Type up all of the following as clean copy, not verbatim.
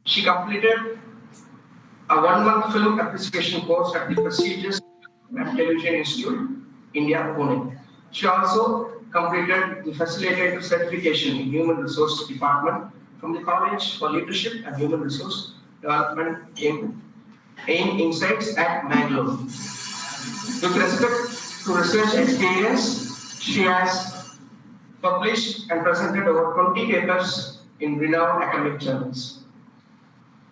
She completed a 1-month film appreciation course at the prestigious and Television Institute, India, Pune. She also completed the facilitator certification in Human Resource Department from the College for Leadership and Human Resource Development AIM Insights at Bangalore. With respect to research experience, she has published and presented over 20 papers in renowned academic journals.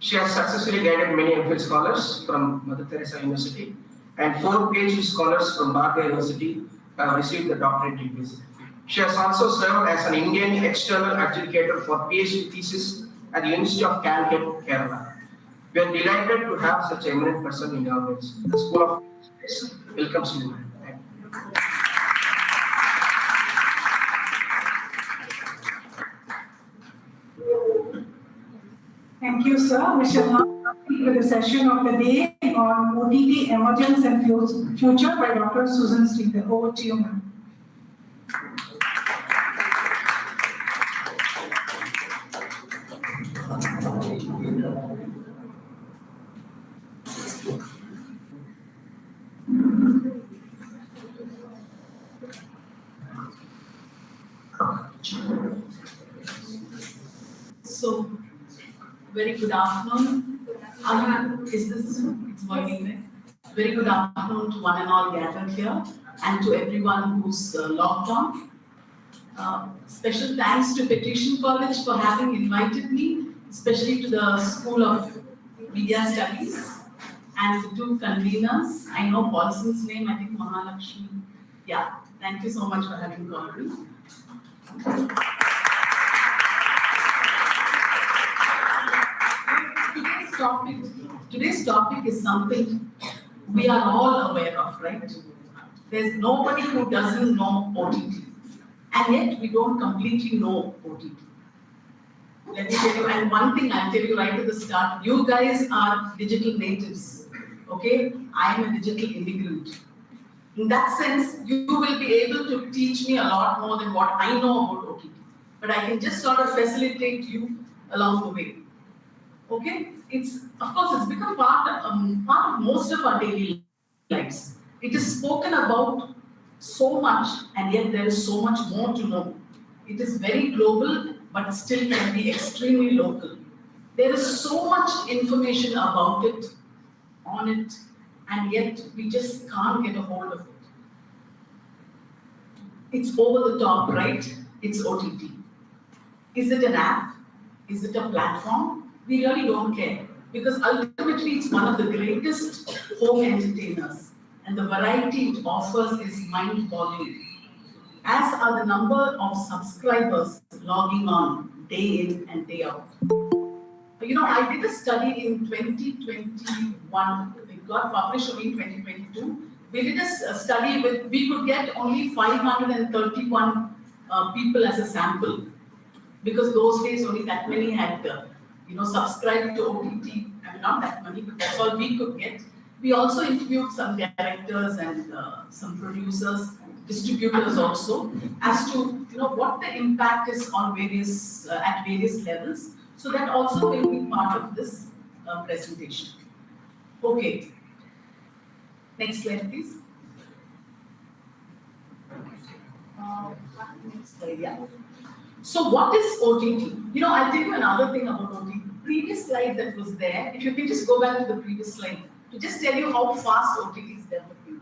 She has successfully guided many MPhil scholars from Mother Teresa University, and 4 PhD scholars from Bharvard University have received the doctorate degrees. She has also served as an Indian external adjudicator for PhD thesis at the University of Calicut, Kerala. We are delighted to have such an eminent person in our midst. The School of Education welcomes you. Thank you, sir. We shall now proceed with the session of the day on OTT Emergence and Future by Dr. Susan Sridhar. Over to you, ma'am. So, very good afternoon. It's working, right? Very good afternoon to one and all gathered here, and to everyone who's logged on. Special thanks to Petition College for having invited me, especially to the School of Media Studies and the 2 conveners. I know Paulson's name, I think Mahalakshmi. Yeah, thank you so much for having called me. Today's topic is something we are all aware of, right? There's nobody who doesn't know OTT, and yet we don't completely know OTT. Let me tell you, and one thing I'll tell you right at the start, you guys are digital natives, okay? I am a digital immigrant. In that sense, you will be able to teach me a lot more than what I know about OTT, but I can just sort of facilitate you along the way. Okay, of course it's become part of most of our daily lives. It is spoken about so much, and yet there is so much more to know. It is very global, but still can be extremely local. There is so much information about it, on it, and yet we just can't get a hold of it. It's over the top, right? It's OTT. Is it an app? Is it a platform? We really don't care because ultimately it's one of the greatest home entertainers, and the variety it offers is mind-boggling, as are the number of subscribers logging on day in and day out. I did a study in 2021. It got published only in 2022. We did a study we could get only 531 people as a sample because those days only that many had, subscribed to OTT. I mean, not that many, but that's all we could get. We also interviewed some directors and some producers, distributors also, as to what the impact is on various at various levels. So that also will be part of this presentation. Okay, next slide, please. Next slide, yeah. So what is OTT? I'll tell you another thing about OTT. Previous slide that was there, if you can just go back to the previous slide, to just tell you how fast OTT is developing.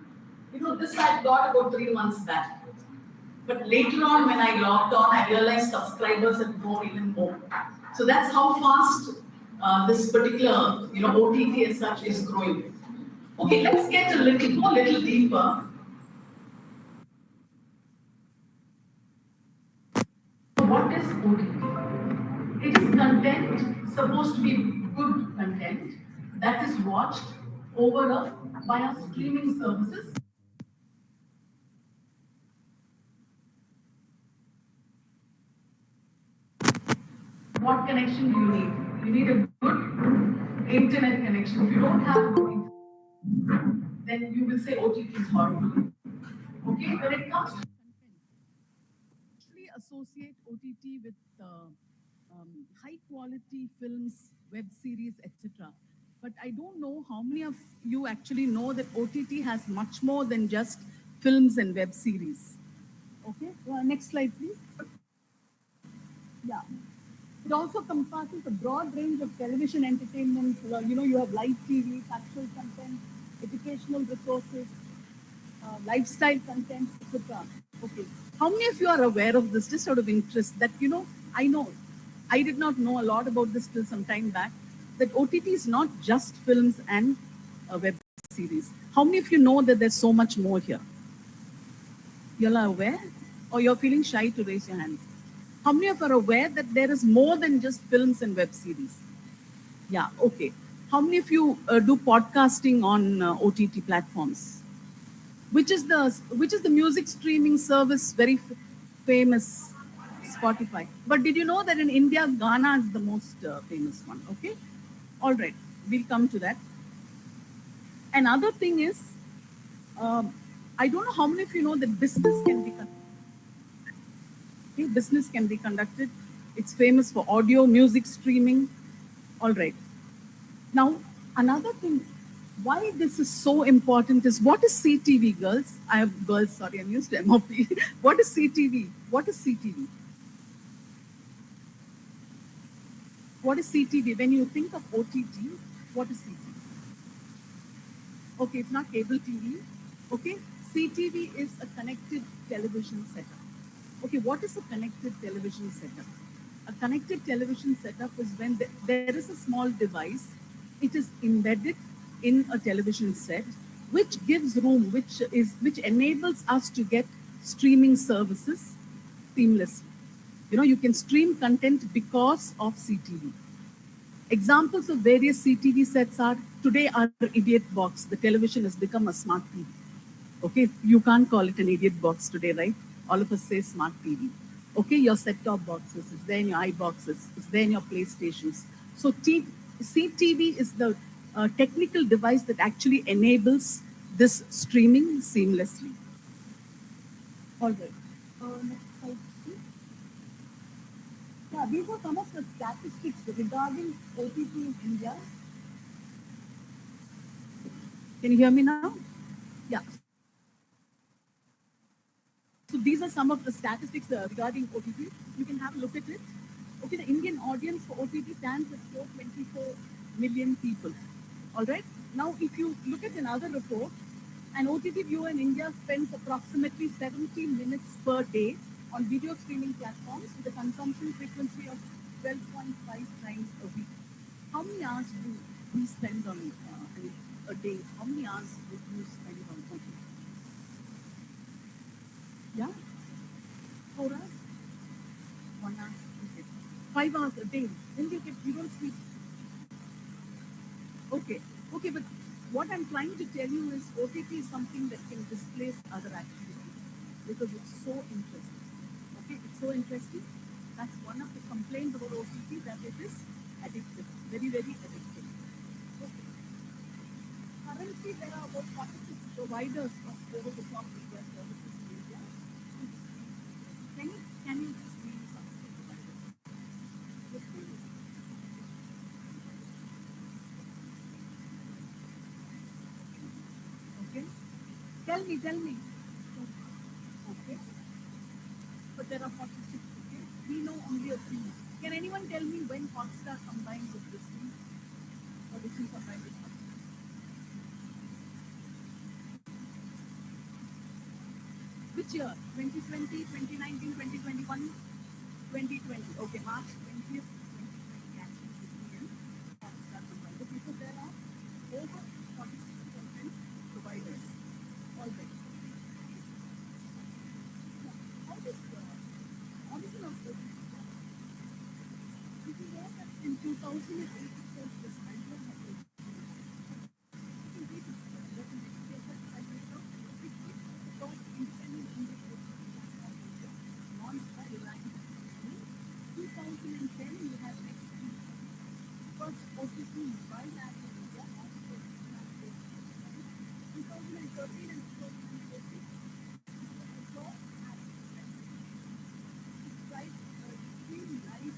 This I got about 3 months back. But later on, when I logged on, I realized subscribers had grown even more. So that's how fast this particular, OTT as such is growing. Okay, let's get a little deeper. What is OTT? It is content, supposed to be good content, that is watched by our streaming services. What connection do you need? You need a good internet connection. If you don't have good internet, then you will say OTT is horrible. Okay, when it comes to associate OTT with high quality films, web series, etc. But I don't know how many of you actually know that OTT has much more than just films and web series. Okay, next slide, please. Yeah. It also encompasses a broad range of television entertainment. You have live TV, factual content, educational resources, lifestyle content, etc. Okay. How many of you are aware of this, just out of interest, that, I did not know a lot about this till some time back, that OTT is not just films and web series. How many of you know that there's so much more here? You're aware? Or you're feeling shy to raise your hands? How many of you are aware that there is more than just films and web series? Yeah, okay. How many of you do podcasting on OTT platforms? Which is the music streaming service very famous? Spotify. But did you know that in India, Ghana is the most famous one? Okay. All right. We'll come to that. Another thing is, I don't know how many of you know that business can be conducted. Okay, business can be conducted. It's famous for audio, music streaming. All right. Now, another thing, why this is so important is, what is CTV, girls? I have girls, sorry, I'm used to MOP. What is CTV? What is CTV? What is CTV? When you think of OTT, what is CTV? Okay, it's not cable TV. Okay, CTV is a connected television setup. Okay, what is a connected television setup? A connected television setup is when there is a small device, it is embedded in a television set, which gives room, which enables us to get streaming services seamlessly. You can stream content because of CTV. Examples of various CTV sets are, today our idiot box. The television has become a smart TV. Okay, you can't call it an idiot box today, right? All of us say smart TV. Okay, your set-top boxes, it's there in your iBoxes, it's there in your PlayStations. So CTV is the technical device that actually enables this streaming seamlessly. All right. Next slide, please. Yeah, these are some of the statistics regarding OTT in India. Can you hear me now? Yeah. So these are some of the statistics regarding OTT. You can have a look at it. Okay, the Indian audience for OTT stands at 424 million people. All right. Now, if you look at another report, an OTT viewer in India spends approximately 70 minutes per day on video streaming platforms with a consumption frequency of 12.5 times a week. How many hours do we spend on a day? How many hours do you spend on OTT? Yeah? 4 hours? 1 hour? Okay. 5 hours a day. Then you don't sleep. Okay, okay, but what I'm trying to tell you is OTT is something that can displace other activities because it's so interesting. Okay, it's so interesting. That's one of the complaints about OTT, that it is addictive, very, very addictive. Okay. Currently, there are about 46 providers of over-the-top media services in India. Can you just name some of the providers? Just name it. Okay. Tell me. Okay. But there are 46, okay? We know only a few. Can anyone tell me when Hotstar combined with Disney? Or Disney combined with Hotstar? Which year? 2020, 2019, 2021? 2020. Okay, March 20th, 2020, actually Disney and Hotstar combined. Okay, so there are over 46 content providers already. How does the origin of the did you know that in 2008 itself this idea of launched by Reliance. 2010 you have first OTT mobile app in India. 2013 and 2014 right stream live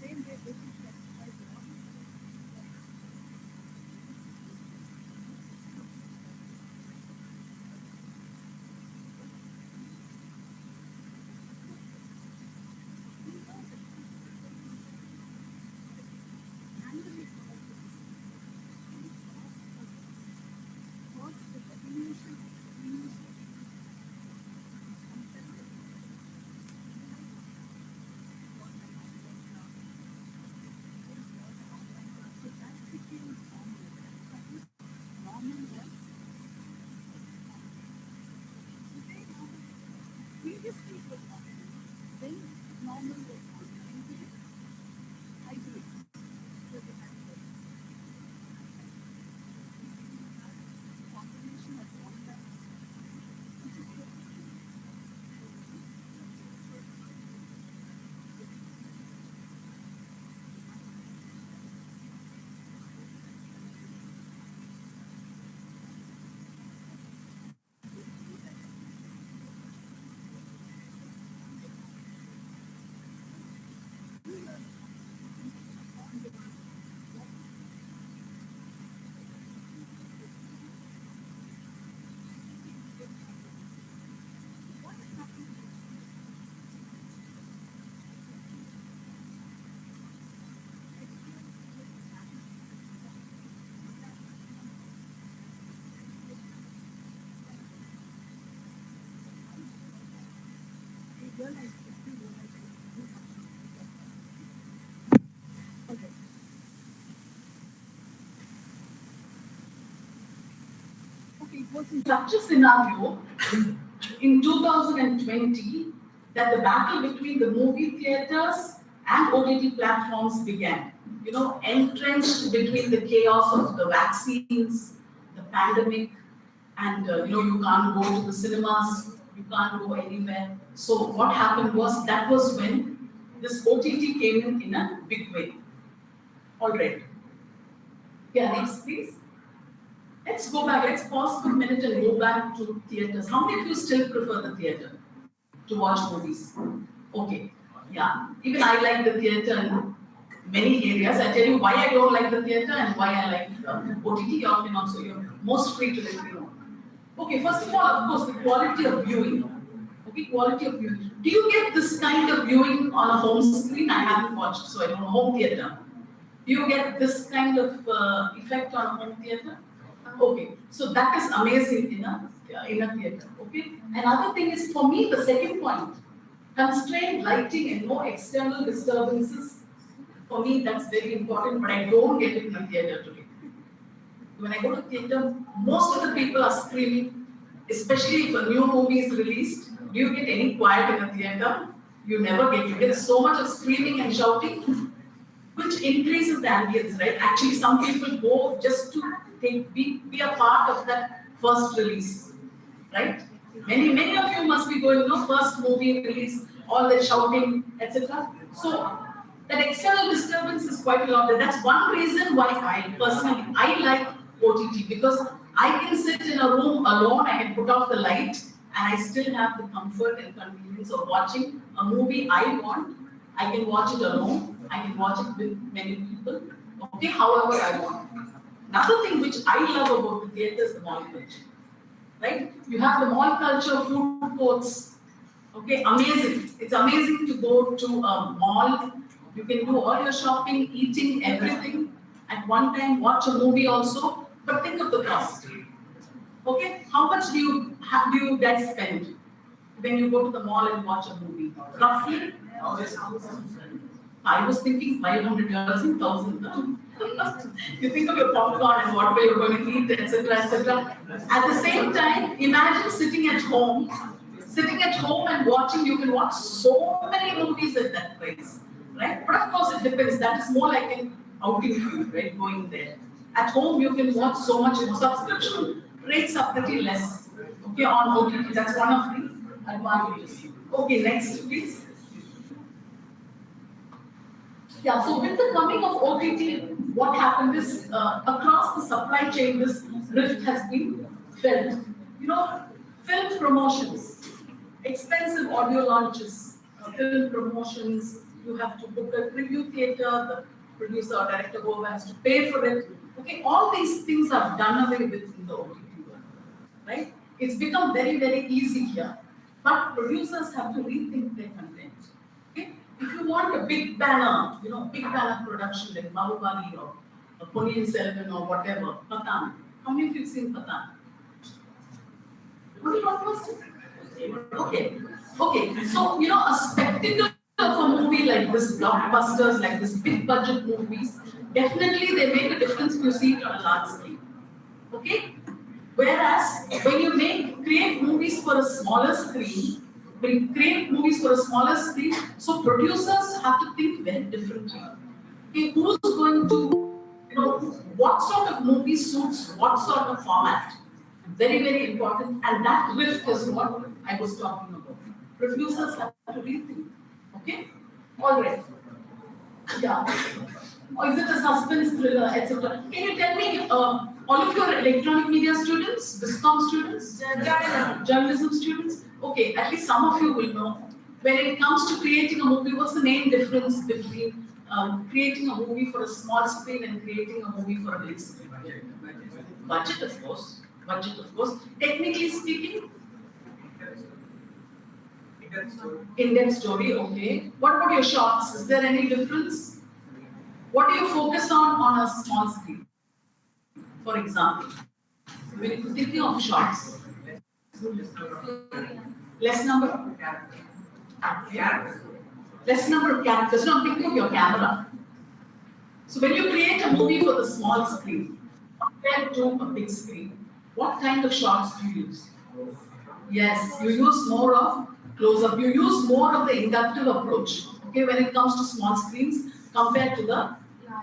same way what's the definition of news? So that became normal was previously it was normal. Then normal was online. Today, hybrid. So they had the combination of online, which is good. They realized that they realized okay. Okay, it was in Such a scenario in 2020 that the battle between the movie theaters and OTT platforms began. You know, entrenched between the chaos of the vaccines, the pandemic, and you can't go to the cinemas, you can't go anywhere. So what happened was that was when this OTT came in a big way. All right. Yeah, next please. Let's go back, let's pause for a minute and go back to theatres. How many of you still prefer the theatre to watch movies? Okay, yeah. Even I like the theatre in many areas. I tell you why I don't like the theatre and why I like OTT. You all can also, you're most free to let me know. Okay, first of all, of course, the quality of viewing. Okay, quality of viewing. Do you get this kind of viewing on a home screen? I haven't watched, so I don't know, home theatre. Do you get this kind of effect on a home theatre? Okay, so that is amazing in a theatre. Okay, another thing is for me the second point, constrained lighting and no external disturbances. For me, that's very important, but I don't get it in a theatre today. When I go to theatre, most of the people are screaming, especially if a new movie is released. Do you get any quiet in a theatre? You never get. You get so much of screaming and shouting, which increases the ambience, right? Actually, some people go just to be a part of that first release, right? Many of you must be going, first movie release, all the shouting, etc. So that external disturbance is quite a lot. That's one reason why I like OTT, because I can sit in a room alone, I can put off the light, and I still have the comfort and convenience of watching a movie I want. I can watch it alone, I can watch it with many people, okay, however I want. Another thing which I love about the theatre is the mall culture, right? You have the mall culture, food courts, okay, amazing. It's amazing to go to a mall. You can do all your shopping, eating, everything at one time, watch a movie also, but think of the cost. Okay, how much do you guys spend when you go to the mall and watch a movie? Roughly? I was thinking 500 years in 1,000. You think of your popcorn and what way you're going to eat, etc., etc. At the same time, imagine sitting at home and watching. You can watch so many movies at that price, right? But of course, it depends. That is more like an outing for you, right? Going there. At home, you can watch so much. Subscription rates are pretty less. Okay, on OTT, that's one of the advantages. Okay, next, please. Yeah, so with the coming of OTT, what happened is across the supply chain, this rift has been felt. Film promotions, expensive audio launches, film promotions, you have to book a preview theater, the producer or director whoever has to pay for it. Okay, all these things are done away with in the OTT world, right? It's become very, very easy here, but producers have to rethink their content. Okay, if you want a big banner, big banner production like Bahubali or Ponniyin Selvan or whatever, Patan. How many of you have seen Patan? Only one person? Okay. Okay. So, a spectacle of a movie like this, blockbusters, like this big budget movies, definitely they make a difference if you see it on a large scale. Okay? Whereas when you create movies for a smaller screen, so producers have to think very differently. Okay, who's going to, what sort of movie suits what sort of format? Very, very important. And that rift is what I was talking about. Producers have to rethink. Okay? All right. Yeah. Or is it a suspense thriller, etc.? Can you tell me, all of your electronic media students, Viscom students, journalism students? Okay, at least some of you will know. When it comes to creating a movie, what's the main difference between creating a movie for a small screen and creating a movie for a big screen? Budget, of course. Technically speaking, in-depth story, okay. What about your shots? Is there any difference? What do you focus on a small screen? For example, when you're thinking of shots, less number of characters. No, I'm thinking of your camera. So when you create a movie for the small screen compared to a big screen, what kind of shots do you use? Yes, you use more of close-up. You use more of the inductive approach. Okay, when it comes to small screens compared to the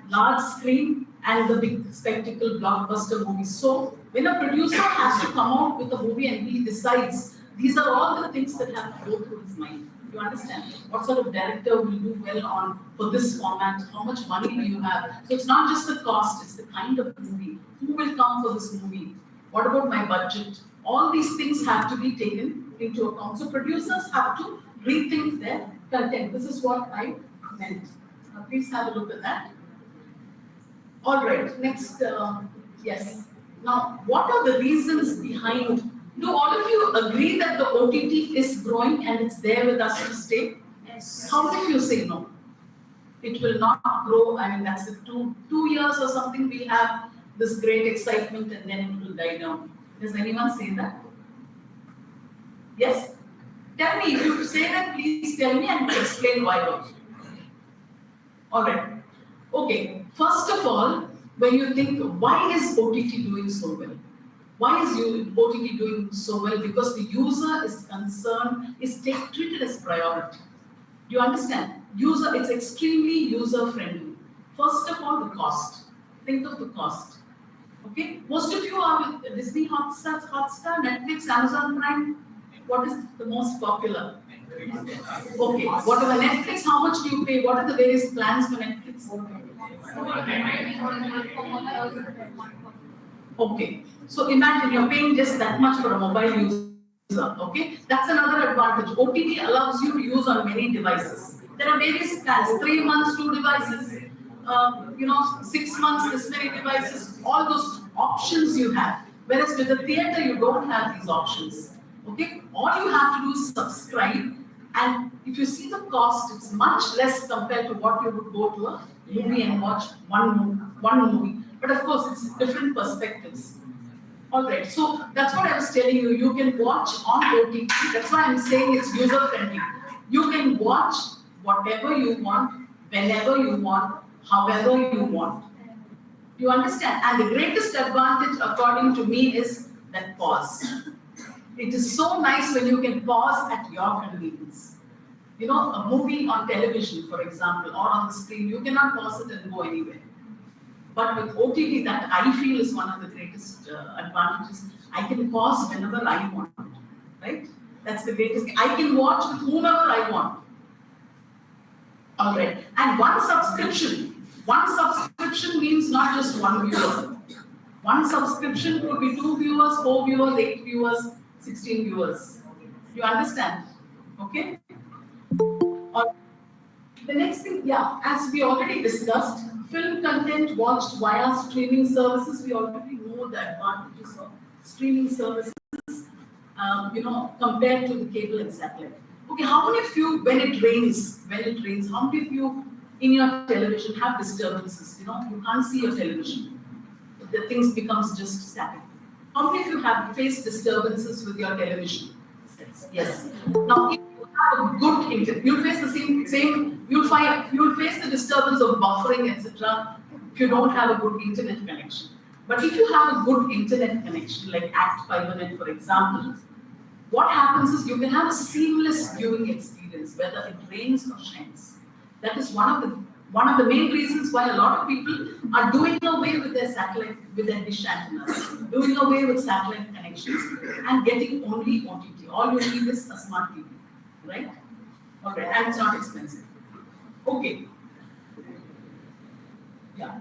large screen and the big spectacle blockbuster movies. So when a producer has to come out with a movie and he decides, these are all the things that have to go through his mind. You understand? What sort of director will do well on for this format? How much money do you have? So it's not just the cost, it's the kind of movie. Who will come for this movie? What about my budget? All these things have to be taken into account. So producers have to rethink their content. This is what I meant. Please have a look at that. All right, next, yes. Now, what are the reasons behind? Do all of you agree that the OTT is growing and it's there with us to stay? Yes. How many of you say no? It will not grow. I mean, that's the two years or something. We have this great excitement and then it will die down. Does anyone say that? Yes? Tell me, if you say that, please tell me and explain why also. All right. Okay. First of all, when you think, why is OTT doing so well? Why is OTT doing so well? Because the user is concerned, is treated as priority. Do you understand? It's extremely user friendly. First of all, the cost. Think of the cost. Okay? Most of you are with Disney Hotstar, Netflix, Amazon Prime. What is the most popular? Okay. What are the Netflix? How much do you pay? What are the various plans for Netflix? Okay. So imagine you're paying just that much for a mobile user. Okay. That's another advantage. OTT allows you to use on many devices. There are various plans. 3 months, 2 devices. 6 months, this many devices. All those options you have. Whereas with the theater, you don't have these options. Okay. All you have to do is subscribe. And if you see the cost, it's much less compared to what you would go to a movie and watch one movie. But of course, it's different perspectives. All right, so that's what I was telling you. You can watch on OTT. That's why I'm saying it's user friendly. You can watch whatever you want, whenever you want, however you want. You understand? And the greatest advantage, according to me, is that pause. It is so nice when you can pause at your convenience. You know, a movie on television, for example, or on the screen, you cannot pause it and go anywhere. But with OTT, that I feel is one of the greatest advantages. I can pause whenever I want, right? That's the greatest thing. I can watch with whomever I want. All right. And one subscription means not just one viewer. One subscription could be 2 viewers, 4 viewers, 8 viewers, 16 viewers. You understand? Okay? The next thing, yeah, as we already discussed, film content watched via streaming services. We already know the advantages of streaming services, compared to the cable and satellite. Okay, how many of you, when it rains, how many of you in your television have disturbances? You can't see your television. The things becomes just static. How many of you have faced disturbances with your television? Yes. Now, if you have a good internet, you'll face the same. You'll face the disturbance of buffering, etc. If you don't have a good internet connection. But if you have a good internet connection, like Act FiberNet, for example, what happens is you can have a seamless viewing experience, whether it rains or shines. That is one of the main reasons why a lot of people are doing away with their satellite, with their dish antennas, doing away with satellite connections, and getting only OTT. All you need is a smart TV, right? Okay, and it's not expensive. Okay. Yeah.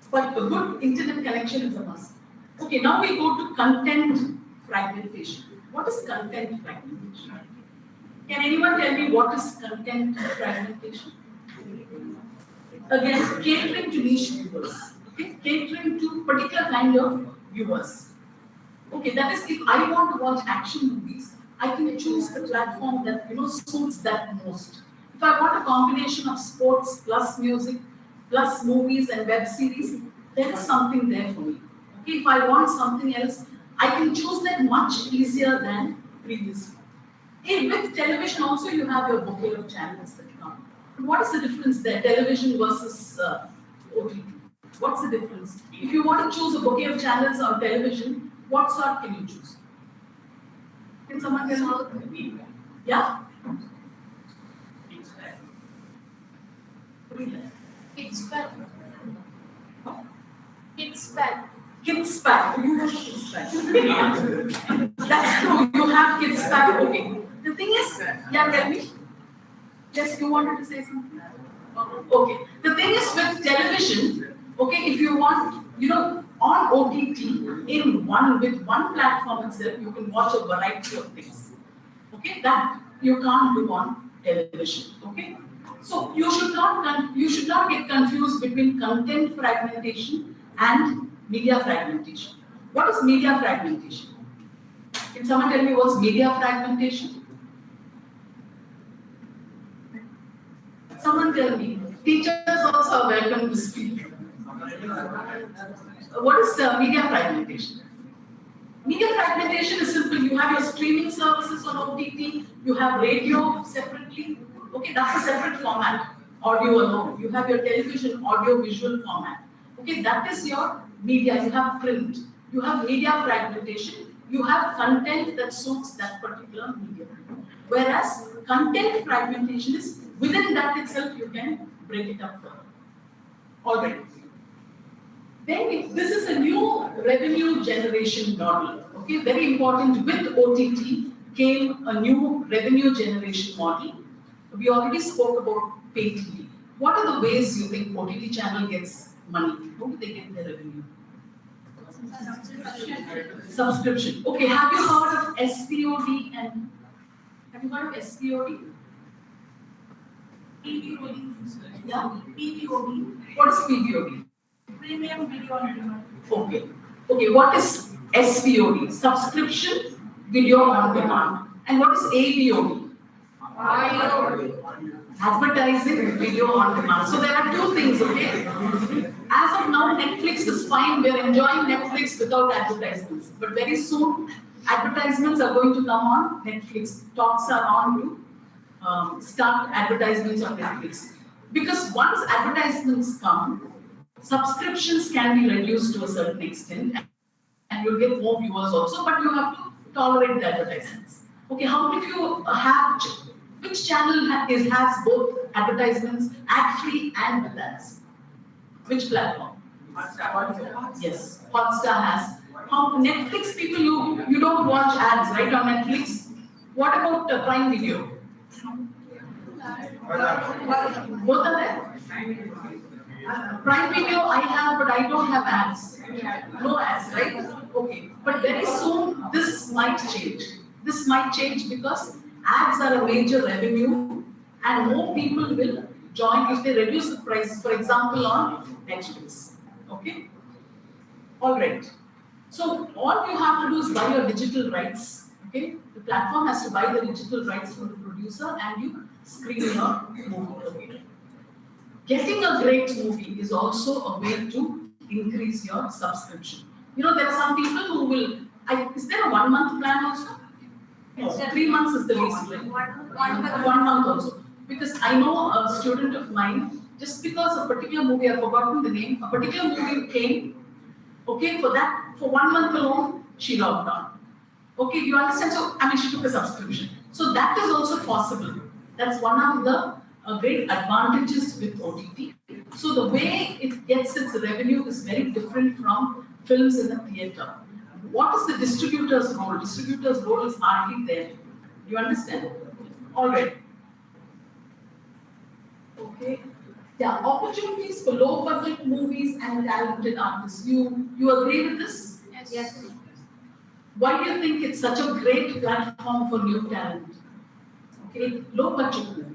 But a good internet connection is a must. Okay, now we go to content fragmentation. What is content fragmentation? Can anyone tell me what is content fragmentation? Again, catering to niche viewers. Okay, catering to particular kind of viewers. Okay, that is, if I want to watch action movies, I can choose the platform that suits that most. If I want a combination of sports plus music plus movies and web series, there is something there for me. Okay, if I want something else, I can choose that much easier than previously. With television also, you have your bouquet of channels that come. What is the difference there, television versus OTT? What's the difference? If you want to choose a bouquet of channels on television, what sort can you choose? Can someone tell me? Yeah? Kids pack. Kids pack. Kids pack. You have kids pack. That's true. You have kids pack. Okay. The thing is, yeah, tell me. Yes, you wanted to say something? Okay. The thing is with television, okay, if you want, On OTT, with one platform itself, you can watch a variety of things. Okay, that you can't do on television. Okay, so you should not get confused between content fragmentation and media fragmentation. What is media fragmentation? Can someone tell me what's media fragmentation? Someone tell me. Teachers also are welcome to speak. What is media fragmentation? Media fragmentation is simple. You have your streaming services on OTT, you have radio separately. Okay, that's a separate format, audio alone. You have your television, audio visual format. Okay, that is your media. You have print. You have media fragmentation. You have content that suits that particular medium. Whereas content fragmentation is within that itself, you can break it up further. All right. Then this is a new revenue generation model. Okay, very important. With OTT came a new revenue generation model. We already spoke about pay TV. What are the ways you think OTT channel gets money? How do they get their revenue? Subscription. Okay, have you heard of SPOD and have you heard of SPOD? PVOD. Yeah. PVOD. What is PVOD? Premium Video on Demand. Okay. Okay, what is SVOD? Subscription Video on Demand. And what is AVOD? Advertising Video on Demand. So there are two things, okay? As of now, Netflix is fine. We're enjoying Netflix without advertisements. But very soon, advertisements are going to come on Netflix. Talks are on to start advertisements on Netflix. Because once advertisements come, subscriptions can be reduced to a certain extent and you'll get more viewers also, but you have to tolerate the advertisements. Okay, how many of you have, which channel has both advertisements, ad-free and with ads? Which platform? Hotstar. Yes, Hotstar has. How Netflix people, you don't watch ads, right, on Netflix? What about Prime Video? Both are there? Prime Video I have, but I don't have ads. No ads, right? Okay. But very soon this might change. This might change because ads are a major revenue and more people will join if they reduce the price, for example, on Netflix. Okay? Alright. So all you have to do is buy your digital rights. Okay? The platform has to buy the digital rights from the producer and you screen your movie. Okay? Getting a great movie is also a way to increase your subscription. You know, there are some people who will. Is there a 1 month plan also? No, 3 months is the least, right? 1 month also. Because I know a student of mine, just because a particular movie, I've forgotten the name, a particular movie came, okay, for 1 month alone, she logged on. Okay, you understand? So, she took a subscription. So that is also possible. That's one of the great advantages with OTT. So the way it gets its revenue is very different from films in the theatre. What is the distributor's role? Distributor's role is hardly there. You understand? All right. Okay. Yeah, opportunities for low budget movies and talented artists. You agree with this? Yes. Why do you think it's such a great platform for new talent? Okay, low budget movie.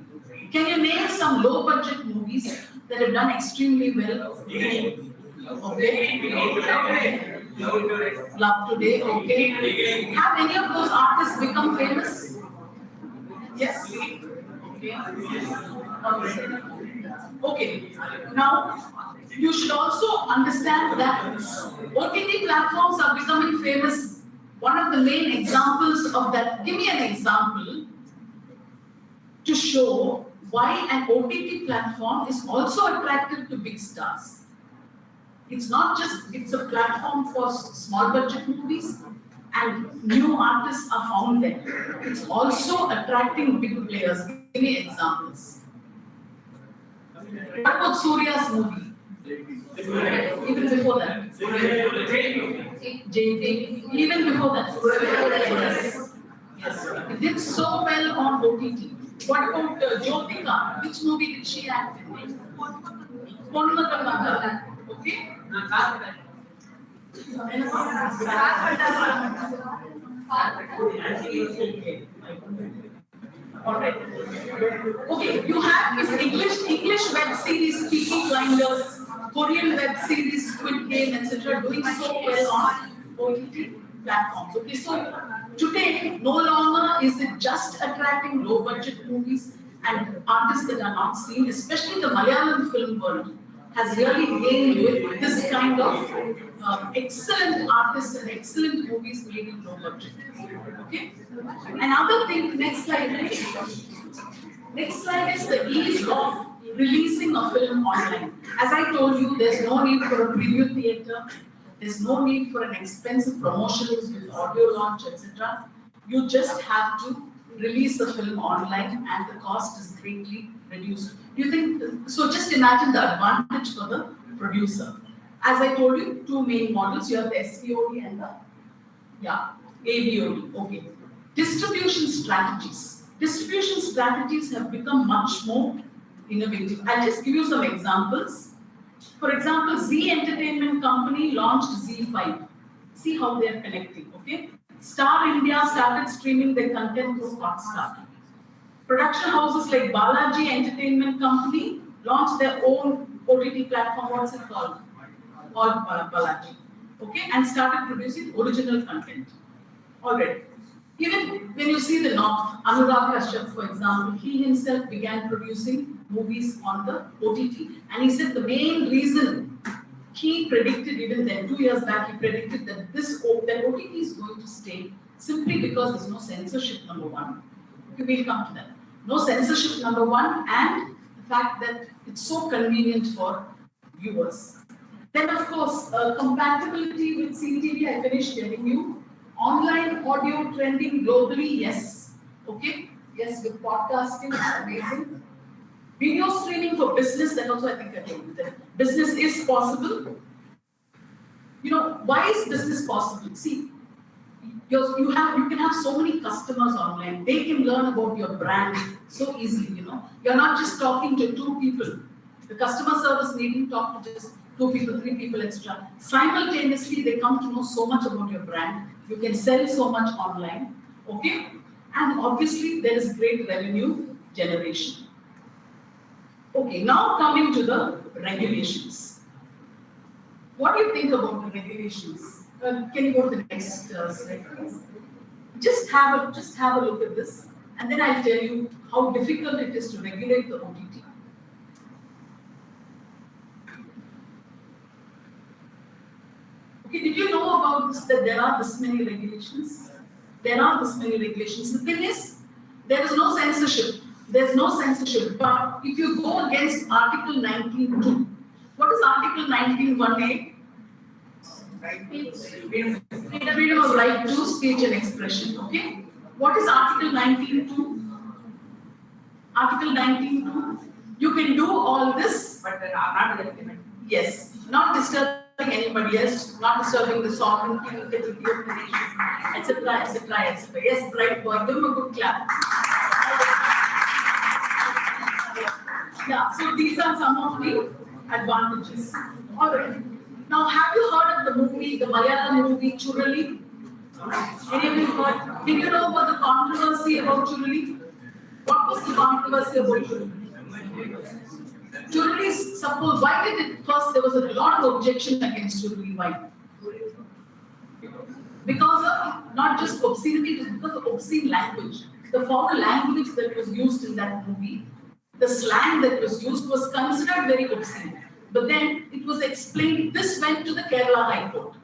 Can you name some low budget movies that have done extremely well? Okay. Love Today, okay. Have any of those artists become famous? Yes. Okay. Okay. Now, you should also understand that OTT platforms are becoming famous. One of the main examples of that, give me an example to show why an OTT platform is also attractive to big stars. It's not just, it's a platform for small budget movies and new artists are found there. It's also attracting big players. Give me examples. What about Surya's movie? Even before that. JJ. Even before that. Yes. Yes. It did so well on OTT. What about Jyotika? Which movie did she act in? Okay. All right. Okay, you have this English web series, Peaky Blinders, Korean web series, Squid Game, etc., doing so well on OTT platforms. Okay, so today no longer is it just attracting low budget movies and artists that are not seen, especially the Malayalam film world has really gained with this kind of excellent artists and excellent movies made in low budget. Okay? Another thing, next slide. Next slide is the ease of releasing a film online. As I told you, there's no need for a preview theater. There's no need for an expensive promotions with audio launch, etc. You just have to release the film online and the cost is greatly reduced. You think, so just imagine the advantage for the producer. As I told you, two main models, you have the SVOD and the AVOD. Okay. Distribution strategies. Distribution strategies have become much more innovative. I'll just give you some examples. For example, Z Entertainment Company launched Z5. See how they are connecting, okay? Star India started streaming their content through Hotstar. Production houses like Balaji Entertainment Company launched their own OTT platform, what's it called? Balaji, okay? And started producing original content. Already. Even when you see the North, Anurag Kashyap, for example, he himself began producing movies on the OTT. And he said the main reason he predicted even then, 2 years back, he predicted that that OTT is going to stay simply because there's no censorship, number one. Okay, we'll come to that. No censorship, number one, and the fact that it's so convenient for viewers. Then, of course, compatibility with CTV, I finished telling you. Online audio trending globally, yes. Okay? Yes, with podcasting, it's amazing. Video streaming for business, that also I think I told you that business is possible. You know, why is business possible? See, you can have so many customers online. They can learn about your brand so easily, you know. You're not just talking to two people. The customer service needn't talk to just 2 people, 3 people extra. Simultaneously, they come to know so much about your brand. You can sell so much online, okay? And obviously, there is great revenue generation. Okay, now coming to the regulations. What do you think about the regulations? Can you go to the next slide, please? Just have a look at this, and then I'll tell you how difficult it is to regulate the OTT. Okay, did you know about this, that there are this many regulations? There are this many regulations. The thing is, there is no censorship. There's no censorship. But if you go against Article 19.2, what is Article 19.1a? Freedom of right to speech and expression. Okay? What is Article 19.2? Article 19.2. You can do all this, but not implement. Yes, not disturbing anybody else, not disturbing the sovereignty, integrity of the nation, etc., etc., etc. Yes, bright boy, give him a good clap. Yeah, so these are some of the advantages. All right. Now, have you heard of the movie, the Malayalam movie Churali? Any of you heard? Did you know about the controversy about Churali? What was the controversy about Churali? Churali, suppose, why did it first? There was a lot of objection against Churali. Why? Because of not just obscenity, it was because of obscene language. The foul language that was used in that movie, the slang that was used was considered very obscene. But then it was explained, this went to the Kerala High Court.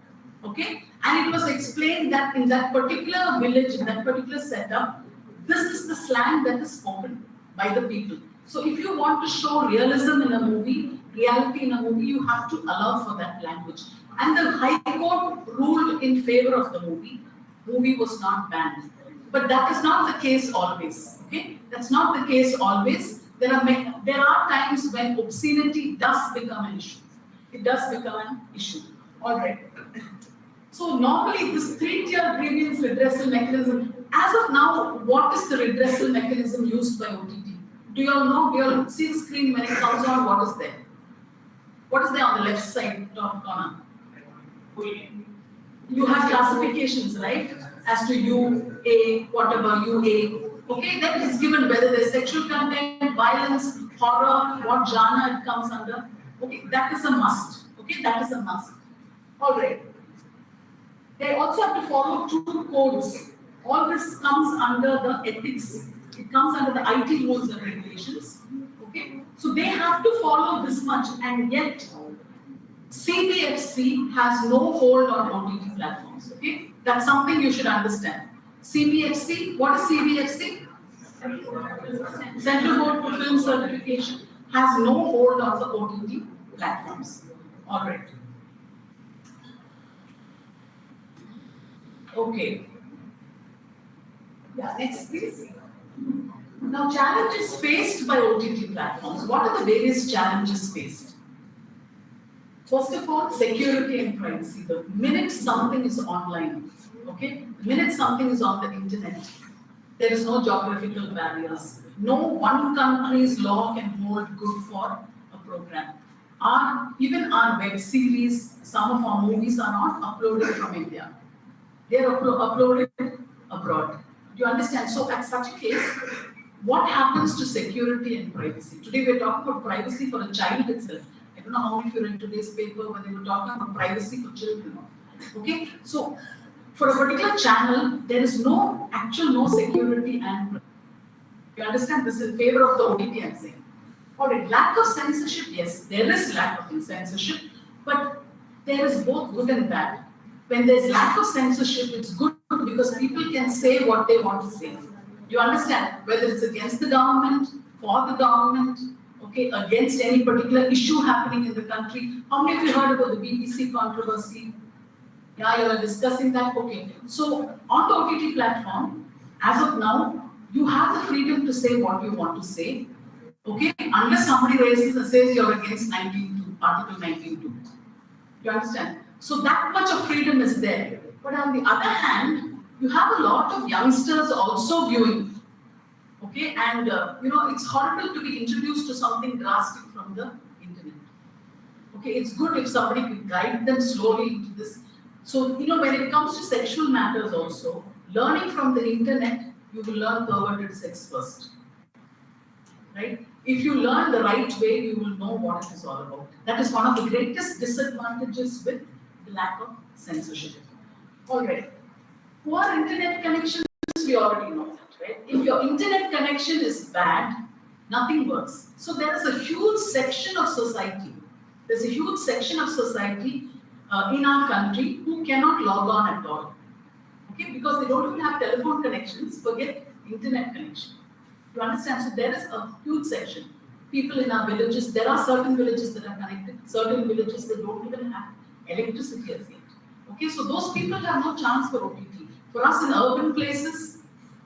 Okay? And it was explained that in that particular village, in that particular setup, this is the slang that is spoken by the people. So if you want to show realism in a movie, reality in a movie, you have to allow for that language. And the High Court ruled in favor of the movie. Movie was not banned. But that is not the case always. Okay? That's not the case always. There are times when obscenity does become an issue. It does become an issue. All right. So normally this 3-tier grievance redressal mechanism, as of now, what is the redressal mechanism used by OTT? Do you all know? Do you all see the screen when it comes on? What is there? What is there on the left side top corner? You have classifications, right? As to U, A, whatever, UA. Okay, then it's given whether there's sexual content, violence, horror, what genre it comes under. Okay, that is a must. Okay, that is a must. All right. They also have to follow two codes. All this comes under the ethics. It comes under the IT rules and regulations. Okay, so they have to follow this much, and yet CBFC has no hold on OTT platforms. Okay, that's something you should understand. CBFC, what is CBFC? Central Board for Film Certification has no hold on the OTT platforms. All right. Okay. Yeah, next please. Now, challenges faced by OTT platforms. What are the various challenges faced? First of all, security and privacy. The minute something is online, okay, the minute something is on the internet, there is no geographical barriers. No one country's law can hold good for a program. Even our web series, some of our movies are not uploaded from India. They are uploaded abroad. Do you understand? So at such a case, what happens to security and privacy? Today we're talking about privacy for a child itself. I don't know how many of you read today's paper when they were talking about privacy for children. Okay, so for a particular channel, there is no security and privacy. You understand? This is in favor of the OTT, I'm saying. Alright, lack of censorship, yes, there is lack of censorship, but there is both good and bad. When there's lack of censorship, it's good because people can say what they want to say. You understand? Whether it's against the government, for the government, okay, against any particular issue happening in the country. How many of you heard about the BBC controversy? Yeah, you are discussing that. Okay. So on the OTT platform, as of now, you have the freedom to say what you want to say. Okay, unless somebody raises and says you're against 19.2, Article 19.2. You understand? So that much of freedom is there. But on the other hand, you have a lot of youngsters also viewing. Okay, and it's horrible to be introduced to something drastic from the internet. Okay, it's good if somebody could guide them slowly into this. So, when it comes to sexual matters also, learning from the internet, you will learn perverted sex first. Right? If you learn the right way, you will know what it is all about. That is one of the greatest disadvantages with the lack of censorship. All right. Poor internet connections, we already know that, right? If your internet connection is bad, nothing works. So there is a huge section of society. There's a huge section of society in our country who cannot log on at all. Okay, because they don't even have telephone connections, forget internet connection. You understand? So there is a huge section. People in our villages, there are certain villages that are connected, certain villages that don't even have electricity as yet. Okay, so those people have no chance for OTT. For us in urban places,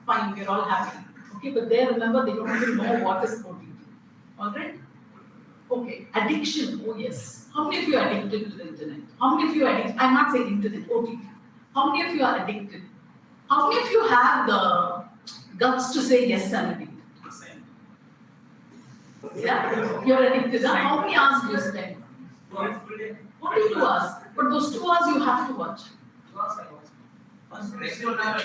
fine, we're all happy. Okay, but there, remember, they don't even know what is OTT. Alright? Okay, addiction, oh yes. How many of you are addicted to the internet? How many of you are addicted? I'm not saying internet, OTT. How many of you are addicted? How many of you have the guts to say yes, I'm addicted? Yeah, you're addicted. Huh? How many hours do you spend? Only 2 hours. But those 2 hours you have to watch. Next 1 hour,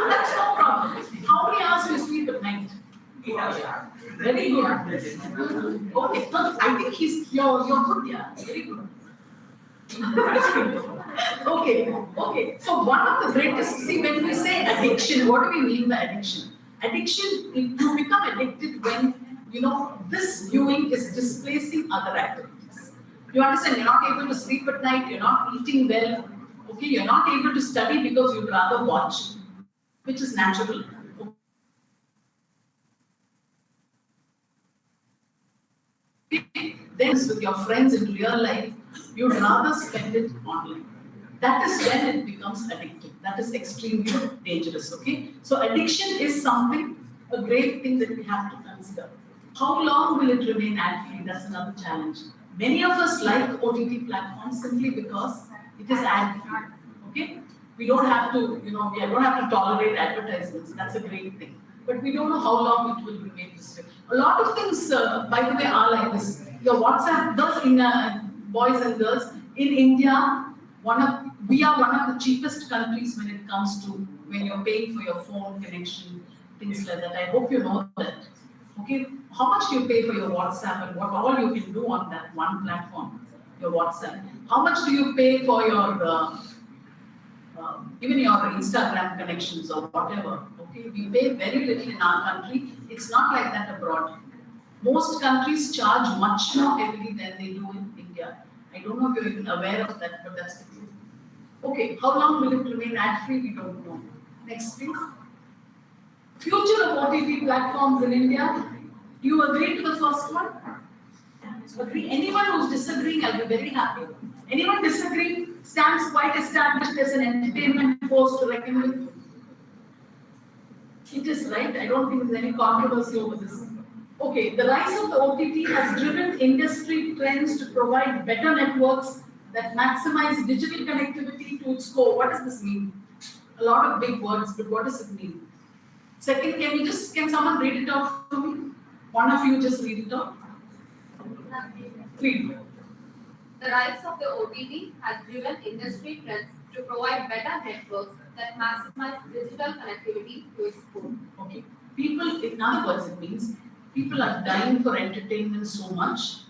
that's no problem. How many hours do you sleep at night? 8 hours. Very good. Okay, I think you're good, yeah. Very good. Okay. So one of the greatest, see, when we say addiction, what do we mean by addiction? Addiction, you become addicted when, this viewing is displacing other activities. You understand, you're not able to sleep at night, you're not eating well, okay, you're not able to study because you'd rather watch, which is natural. Okay. Then with your friends in real life, you'd rather spend it online. That is when it becomes addictive. That is extremely dangerous, okay? So addiction is something, a great thing that we have to consider. How long will it remain ad-free? That's another challenge. Many of us like OTT platforms simply because it is ad-free, okay? We don't have to, we don't have to tolerate advertisements. That's a great thing. But we don't know how long it will remain this way. A lot of things, by the way, are like this. Your WhatsApp does, boys and girls, In India, we are one of the cheapest countries when it comes to when you're paying for your phone connection, things like that. I hope you know that. Okay, how much do you pay for your WhatsApp and what all you can do on that one platform, your WhatsApp? How much do you pay for your even your Instagram connections or whatever? Okay, we pay very little in our country. It's not like that abroad. Most countries charge much more heavily than they do in India. I don't know if you're even aware of that, but that's the truth. Okay, how long will it remain ad-free? We don't know. Next, please. Future of OTT platforms in India. Do you agree to the first one? Agree. Anyone who's disagreeing, I'll be very happy. Anyone disagreeing stands quite established as an entertainment force to reckon with? It is right. I don't think there's any controversy over this. Okay, the rise of the OTT has driven industry trends to provide better networks that maximize digital connectivity to its core. What does this mean? A lot of big words, but what does it mean? Second, can someone read it out to me? One of you just read it out. Read. The rise of the OTT has driven industry trends to provide better networks that maximize digital connectivity to its core. Okay. People, in other words, it means people are dying for entertainment so much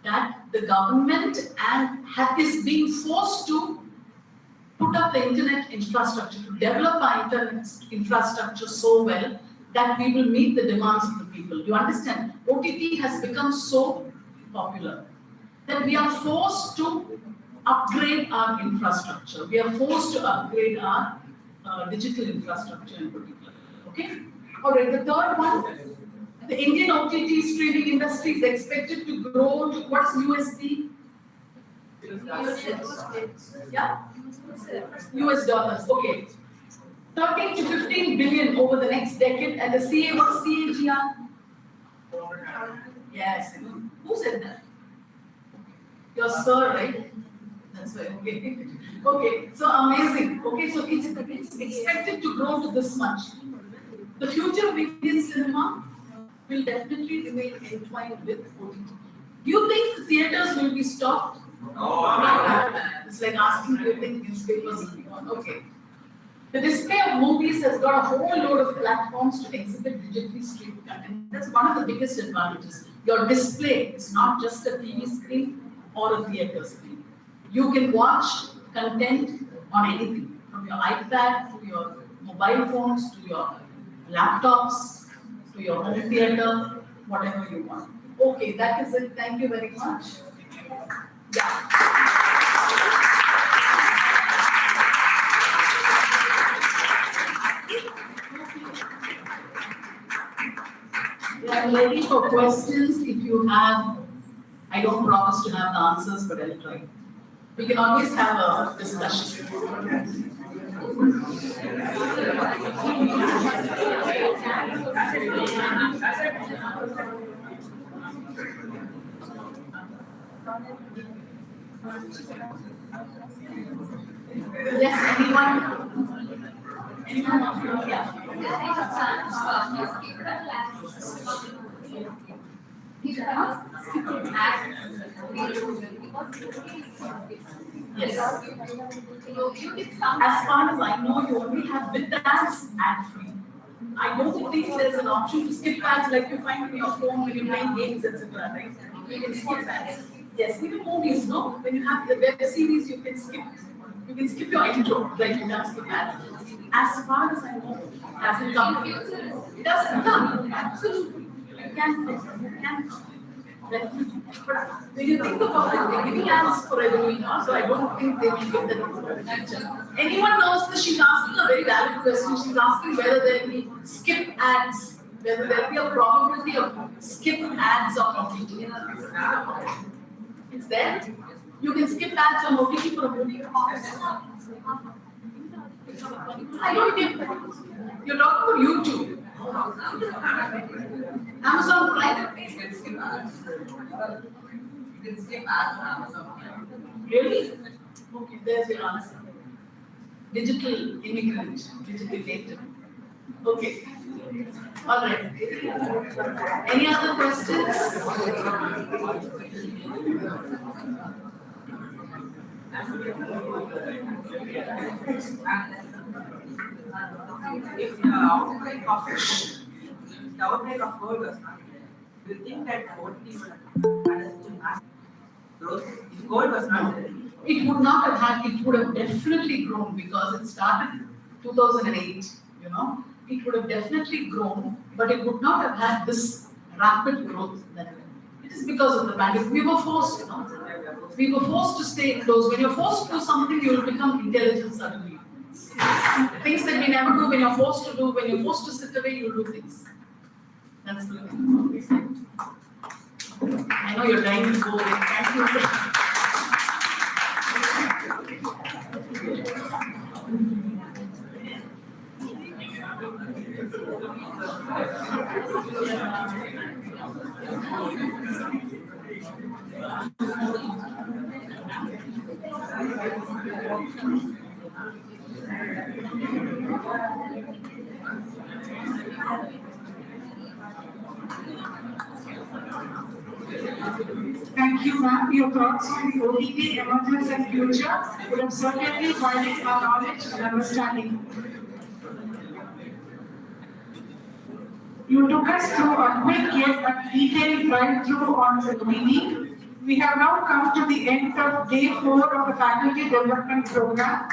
that the government is being forced to put up the internet infrastructure, to develop our internet infrastructure so well that we will meet the demands of the people. Do you understand? OTT has become so popular that we are forced to upgrade our infrastructure. We are forced to upgrade our digital infrastructure in particular. Okay? All right, the third one, the Indian OTT streaming industry is expected to grow to what's USD? Yeah? US dollars, okay. 13 to 15 billion over the next decade, and the CA, what's CAGR? Yes, who said that? Your sir, right? That's why, okay. Okay, so amazing. Okay, so it's expected to grow to this much. The future of Indian cinema will definitely remain entwined with OTT. Do you think theaters will be stopped? No. It's like asking, do you think newspapers will be on? Okay. The display of movies has got a whole load of platforms to exhibit digitally streamed content. That's one of the biggest advantages. Your display is not just a TV screen or a theater screen. You can watch content on anything, from your iPad to your mobile phones to your laptops to your home theater, whatever you want. Okay, that is it. Thank you very much. Yeah. We are ready for questions if you have. I don't promise to have the answers, but I'll try. We can always have a discussion. Yes, anyone? Anyone want to? Yeah. Yes. As far as I know, you only have with ads ad-free. I don't think there's an option to skip ads like you find in your phone when you're playing games, etc. Right? You can skip ads. Yes, even movies, no? When you have the web series, you can skip your intro, right? You can skip ads. As far as I know, as it comes, it doesn't come. Absolutely. You can. Definitely. But when you think about it, they're giving ads for everything, so I don't think they will give that. Anyone knows this? She's asking a very valid question. She's asking whether there will be skip ads, whether there will be a probability of skip ads on OTT. It's there. You can skip ads on OTT for a movie. I don't get that. You're talking about YouTube. Amazon Prime. You can skip ads. You can skip ads on Amazon Prime. Really? Okay, there's your answer. Digital immigrant, digital native. Okay. All right. Any other questions? If the outbreak of COVID was not there, do you think that OTT would have managed to mass growth? If COVID was not there, It would not have had, it would have definitely grown because it started 2008, you know. It would have definitely grown, but it would not have had this rapid growth that it is because of the pandemic. We were forced, you know. We were forced to stay close. When you're forced to do something, you will become intelligent suddenly. Things that we never do when you're forced to do, when you're forced to sit away, you'll do things. That's the thing. I know you're dying to go away. Thank you. Thank you, ma'am. Your thoughts on the OTT emergence and future would have certainly widened our knowledge and understanding. You took us through a quick yet a detailed ride through on the OTT. We have now come to the end of day 4 of the faculty development program.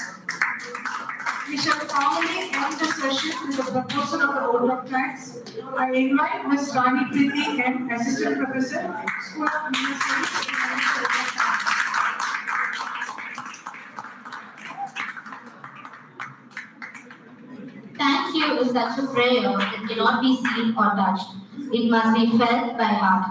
We shall formally end the session with the proposal of the vote of thanks. I invite Ms. Rani Preeti M, Assistant Professor, School of Medicine. Thank you is such a prayer that cannot be seen or touched. It must be felt by heart.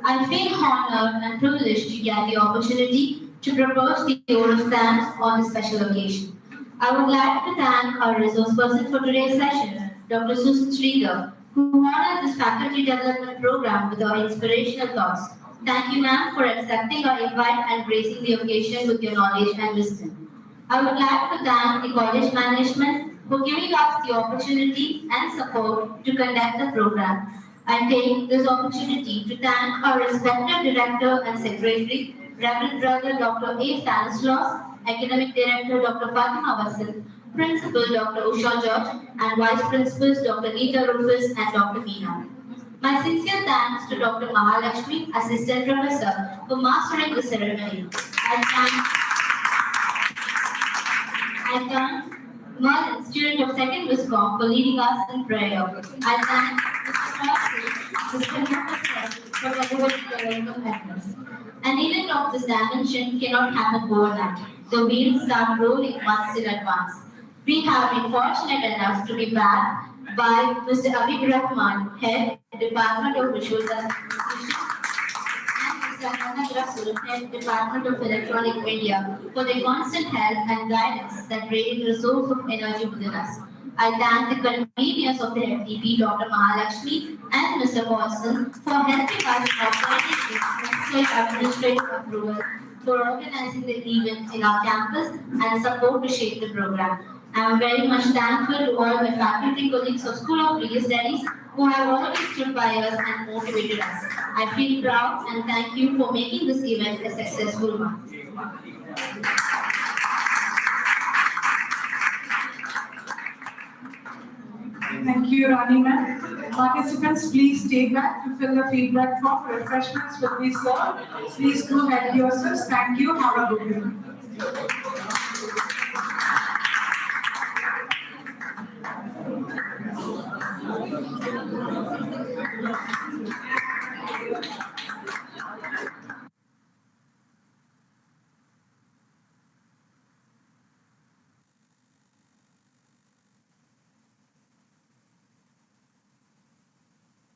I feel honored and privileged to get the opportunity to propose the vote of thanks on this special occasion. I would like to thank our resource person for today's session, Dr. Susan Sridhar, who honored this faculty development program with her inspirational thoughts. Thank you, ma'am, for accepting our invite and gracing the occasion with your knowledge and wisdom. I would like to thank the college management for giving us the opportunity and support to conduct the program. I take this opportunity to thank our respected director and secretary, Reverend Brother Dr. A. Stanislaus, Academic Director Dr. Fatima Vasil, Principal Dr. Usha George, and Vice Principals Dr. Nita Rufus and Dr. Meena. My sincere thanks to Dr. Mahalakshmi, Assistant Professor, for mastering the ceremony. I thank Merlin, student of 2nd Viscom, for leading us in prayer. I thank Mr. Assistant Professor, for delivering the welcome address. An event of this dimension cannot happen overnight. The wheels start rolling months in advance. We have been fortunate enough to be backed by Mr. Abid Rahman, Head, Department of Visual Communication, and Mr. Anand Rasul, Head, Department of Electronic Media, for their constant help and guidance that create a resource of energy within us. I thank the conveners of the FTP, Dr. Mahalakshmi and Mr. Paulson, for helping us in obtaining necessary administrative approval for organizing the event in our campus and support to shape the program. I am very much thankful to all my faculty colleagues of School of Media Studies who have always stood by us and motivated us. I feel proud and thank you for making this event a successful one. Thank you, Rani ma'am. Participants, please stay back to fill the feedback form. Refreshments will be served. Please do help yourselves. Thank you. Have a good day.